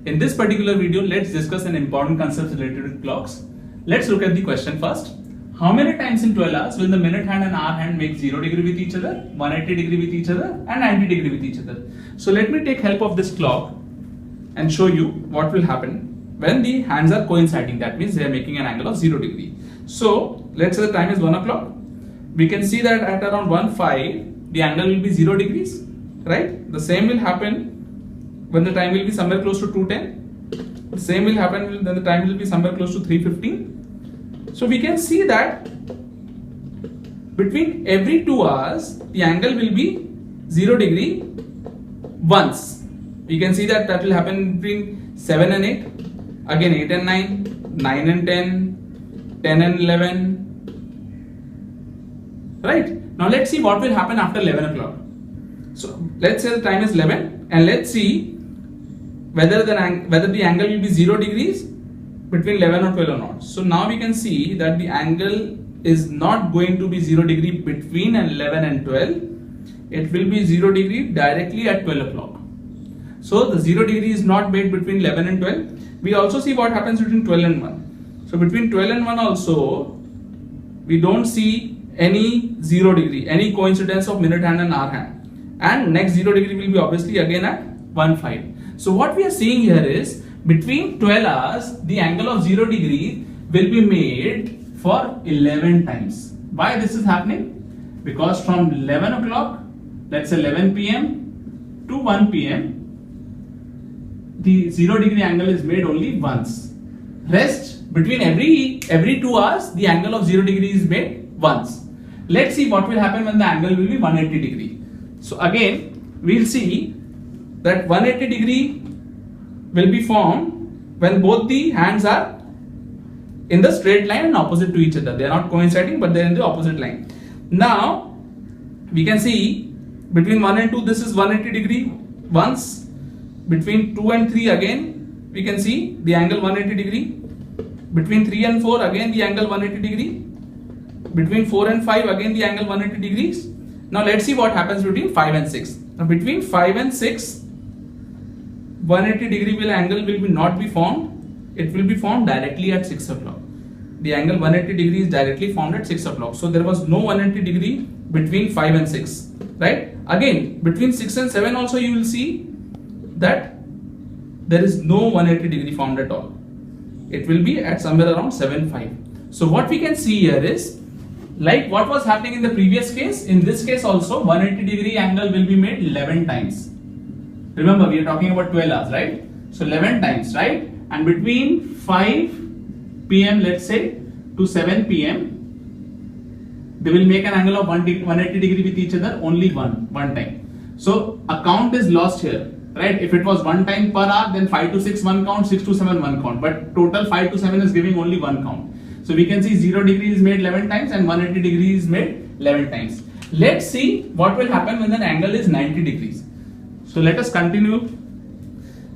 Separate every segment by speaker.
Speaker 1: In this particular video, let's discuss an important concept related to clocks. Let's look at the question first. How many times in 12 hours will the minute hand and hour hand make 0 degree with each other, 180 degree with each other and 90 degree with each other? So let me take help of this clock and show you what will happen when the hands are coinciding. That means they are making an angle of 0 degree. So let's say the time is 1 o'clock. We can see that at around 1:05 the angle will be 0 degrees, right? The same will happen when the time will be somewhere close to 2:10. The same will happen when the time will be somewhere close to 3:15. So we can see that between every 2 hours the angle will be 0 degree once. We can see that will happen between 7 and 8, again 8 and 9, 9 and 10, 10 and 11. Right? Now let's see what will happen after 11 o'clock. So let's say the time is 11 and let's see whether the angle will be 0 degrees between 11 or 12 or not. So now we can see that the angle is not going to be 0 degree between 11 and 12. It will be 0 degree directly at 12 o'clock. So the 0 degree is not made between 11 and 12. We also see what happens between 12 and 1. So between 12 and 1 also, we don't see any 0 degree, any coincidence of minute hand and hour hand. And next 0 degree will be obviously again at 1:05. So what we are seeing here is between 12 hours, the angle of 0 degree will be made for 11 times. Why this is happening? Because from 11 o'clock, let's say 11 p.m. to 1 p.m., the 0 degree angle is made only once. Rest between every 2 hours, the angle of 0 degree is made once. Let's see what will happen when the angle will be 180 degree. So again, we'll see that 180 degree will be formed when both the hands are in the straight line and opposite to each other. They are not coinciding, but they are in the opposite line. Now, we can see between 1 and 2, this is 180 degree once. Between 2 and 3 again, we can see the angle 180 degree. Between 3 and 4 again the angle 180 degree. Between 4 and 5 again the angle 180 degrees. Now let's see what happens between 5 and 6. Now between 5 and 6, 180 degree angle will not be formed. It will be formed directly at 6 o'clock. The angle 180 degree is directly formed at 6 o'clock. So there was no 180 degree between 5 and 6, right? Again, between 6 and 7 also you will see that there is no 180 degree formed at all. It will be at somewhere around 7:05. So what we can see here is, like what was happening in the previous case, in this case also 180 degree angle will be made 11 times. Remember, we are talking about 12 hours, right? So 11 times, right? And between 5 p.m. let's say to 7 p.m. they will make an angle of 180 degree with each other only one time. So a count is lost here. Right? If it was 1 time per hour, then 5 to 6 1 count, 6 to 7 1 count. But total 5 to 7 is giving only 1 count. So we can see 0 degree is made 11 times and 180 degree is made 11 times. Let's see what will happen when the angle is 90 degrees. So let us continue.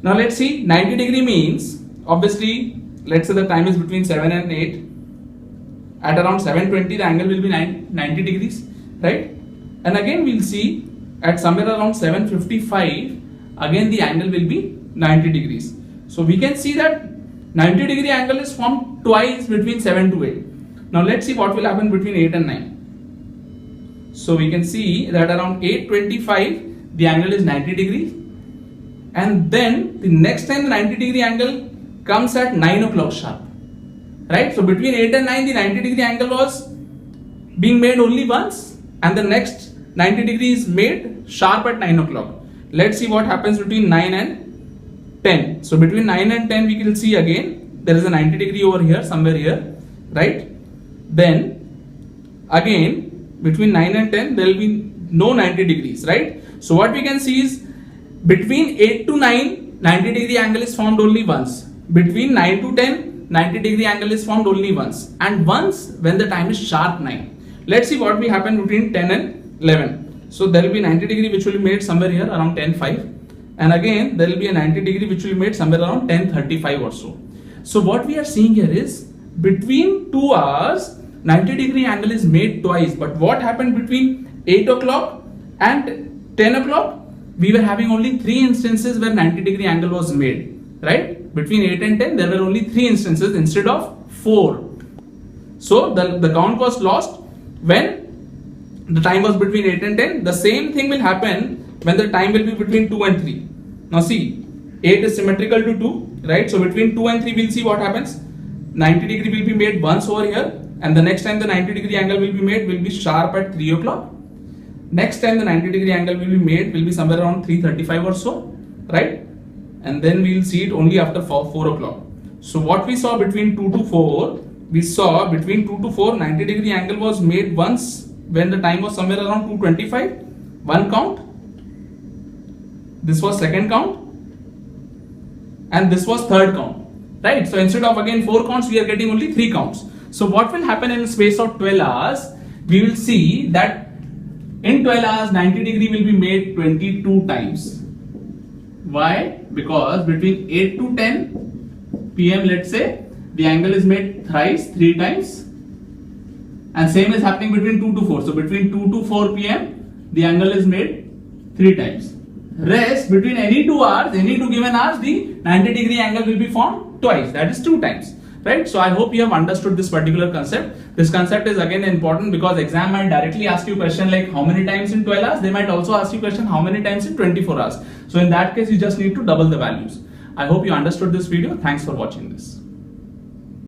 Speaker 1: Now let's see, 90 degree means, obviously, let's say the time is between 7 and 8. At around 7:20, the angle will be 90 degrees, right? And again, we'll see at somewhere around 7:55, again the angle will be 90 degrees. So we can see that 90 degree angle is formed twice between 7 to 8. Now let's see what will happen between 8 and 9. So we can see that around 8:25 the angle is 90 degrees, and then the next time the 90 degree angle comes at 9 o'clock sharp, right? So between 8 and 9 the 90 degree angle was being made only once, and the next 90 degree is made sharp at 9 o'clock. Let's see what happens between 9 and 10. So between 9 and 10 we can see again there is a 90 degree over here, somewhere here, right? Then again between 9 and 10 there will be no 90 degrees, right? So what we can see is between 8 to 9 90 degree angle is formed only once. Between 9 to 10 90 degree angle is formed only once, and once when the time is sharp 9. Let's see what will happen between 10 and 11. So there will be 90 degree which will be made somewhere here around 10:05, and again there will be a 90 degree which will be made somewhere around 10:35 or so. So what we are seeing here is between 2 hours 90 degree angle is made twice. But what happened between 8 o'clock and 10 o'clock? We were having only 3 instances where 90 degree angle was made. right? Between 8 and 10, there were only 3 instances instead of 4. So the count was lost when the time was between 8 and 10. The same thing will happen when the time will be between 2 and 3. Now see, 8 is symmetrical to 2, right? So between 2 and 3, we'll see what happens. 90 degree will be made once over here, and the next time the 90 degree angle will be made will be sharp at 3 o'clock. Next time the 90 degree angle will be made will be somewhere around 3:35 or so, right? And then we'll see it only after 4 o'clock. So what we saw between 2 to 4, we saw between 2 to 4, 90 degree angle was made once when the time was somewhere around 2:25, one count. This was second count, and this was third count, right? So instead of again 4 counts, we are getting only 3 counts. So what will happen in the space of 12 hours? We will see that in 12 hours, 90 degree will be made 22 times. Why? Because between 8 to 10 PM, let's say, the angle is made thrice, 3 times. And same is happening between 2 to 4. So between 2 to 4 PM, the angle is made 3 times. Rest, between any 2 hours, any 2 given hours, the 90 degree angle will be formed twice. That is 2 times. Right? So I hope you have understood this particular concept. This concept is again important because exam might directly ask you question like how many times in 12 hours. They might also ask you question how many times in 24 hours. So in that case, you just need to double the values. I hope you understood this video. Thanks for watching this.